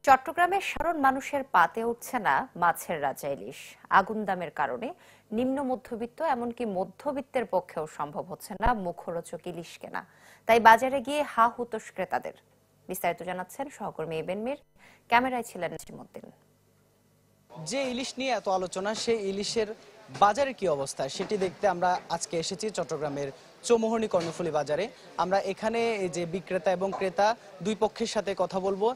চট্টগ্রামের সাধারণ মানুষের পাতে উঠছে না মাছের রাজা ইলিশ। আগুন দামের কারণে নিম্ন মধ্যবিত্ত এমনকি মধ্যবিত্তের পক্ষেও সম্ভব হচ্ছে না মুখরোচক ইলিশ কেনা। তাই বাজারে গিয়ে হা হুতাশ ক্রেতাদের। বিস্তারিত জানাচ্ছেন সহকর্মী ইবেন মীর, ক্যামেরায় ছিলেন নাজিমউদ্দিন। যে ইলিশ নিয়ে এত আলোচনা, সেই ইলিশের বাজারে কি অবস্থা সেটি দেখতে আমরা আজকে এসেছি চট্টগ্রামের চৌমুহনী কর্ণফুলী বাজারে। আমরা এখানে এই যে বিক্রেতা এবং ক্রেতা দুই পক্ষের সাথে কথা বলবো।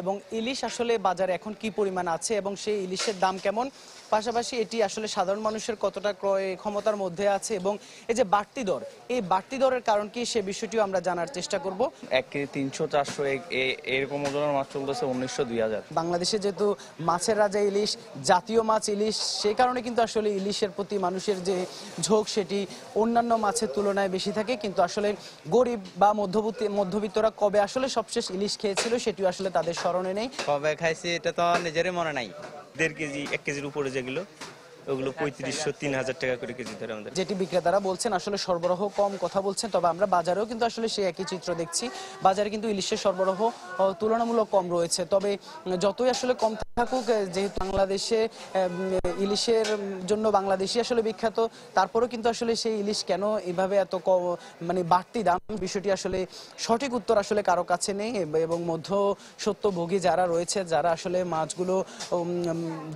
এবং ইলিশ আসলে বাজারে এখন কি পরিমাণ আছে এবং সেই ইলিশের দাম কেমন, পাশাপাশি এটি আসলে সাধারণ মানুষের কতটা ক্রয় ক্ষমতার মধ্যে আছে এবং এই যে বাড়তি দর, এই বাড়তি দরের কারণ কি সে বিষয়টিও আমরা জানার চেষ্টা করব। 1 কেজি 300-400 এরকম ওজনের মাছ চলতেছে 1900-2000। বাংলাদেশে যেহেতু মাছের রাজা ইলিশ, জাতীয় মাছ ইলিশ, সেই কারণে কিন্তু আসলে ইলিশের প্রতি মানুষের যে ঝোঁক সেটি অন্যান্য মাছের তুলনায় বেশি থাকে। কিন্তু আসলে গরিব বা মধ্যবিত্তরা কবে আসলে সবশেষ ইলিশ খেয়েছিল সেটিও আসলে তাদের স্মরণে নেই। কবে খাইছি এটা তো নিজেরই মনে নাই। 1.5 কেজি 1 কেজির উপরে যেগুলো ওগুলো 3500-3000 টাকা করে কেজি ধরে আমাদের। যেটি বিক্রেতারা বলছেন আসলে সরবরাহ কম কথা বলছেন, তবে আমরা বাজারেও কিন্তু আসলে সেই একই চিত্র দেখছি। বাজারে কিন্তু ইলিশের সরবরাহ তুলনামূলক কম রয়েছে। তবে যতই আসলে কম থাকুক, যেহেতু বাংলাদেশে ইলিশের জন্য বাংলাদেশি আসলে বিখ্যাত, তারপরেও কিন্তু আসলে সেই ইলিশ কেন এভাবে এত কম মানে বাড়তি দাম, বিষয়টি আসলে সঠিক উত্তর আসলে কারো কাছে নেই। এবং মধ্যস্বত্বভোগী যারা রয়েছে, যারা আসলে মাছগুলো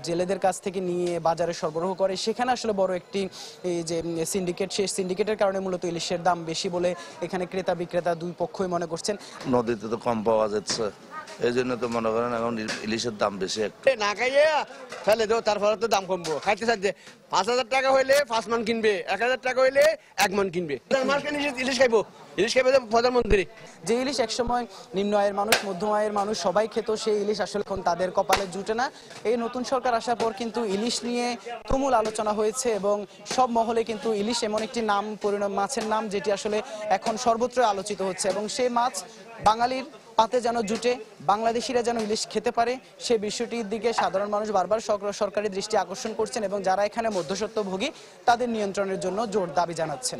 জেলেদের কাছ থেকে নিয়ে বাজারে সরবরাহ করে, সেখানে আসলে বড় একটি এই যে সিন্ডিকেট, সেই সিন্ডিকেটের কারণে মূলত ইলিশের দাম বেশি বলে এখানে ক্রেতা বিক্রেতা দুই পক্ষই মনে করছেন। নদীতে তো কম পাওয়া যাচ্ছে, এই জন্য তো মনে করেন এখন ইলিশের দাম বেশি। না খাইয়ে ফেলে দেবো, তারপরে তো দাম কমবো। খাইতে চাচ্ছে 5000 টাকা হইলে 5 মান কিনবে, 1000 টাকা হইলে 1 মান কিনবে। ইলিশ খাইবো, ইলিশ খাইবে প্রধানমন্ত্রী। যে ইলিশ একসময় নিম্ন আয়ের মানুষ, মধ্যম আয়ের মানুষ সবাই খেত, সেই ইলিশ আসলে এখন তাদের কপালে জুটে না। এই নতুন সরকার আসার পর কিন্তু ইলিশ নিয়ে তুমুল আলোচনা হয়েছে এবং সব মহলে কিন্তু ইলিশ এমন একটি নাম, মাছের নাম যেটি আসলে এখন সর্বত্র আলোচিত হচ্ছে। এবং সেই মাছ বাঙালির পাতে যেন জুটে, বাংলাদেশিরা যেন ইলিশ খেতে পারে, সেই বিষয়টির দিকে সাধারণ মানুষ বারবার সরকারি দৃষ্টি আকর্ষণ করছেন এবং যারা এখানে মধ্যস্বত্বভোগী তাদের নিয়ন্ত্রণের জন্য জোর দাবি জানাচ্ছেন।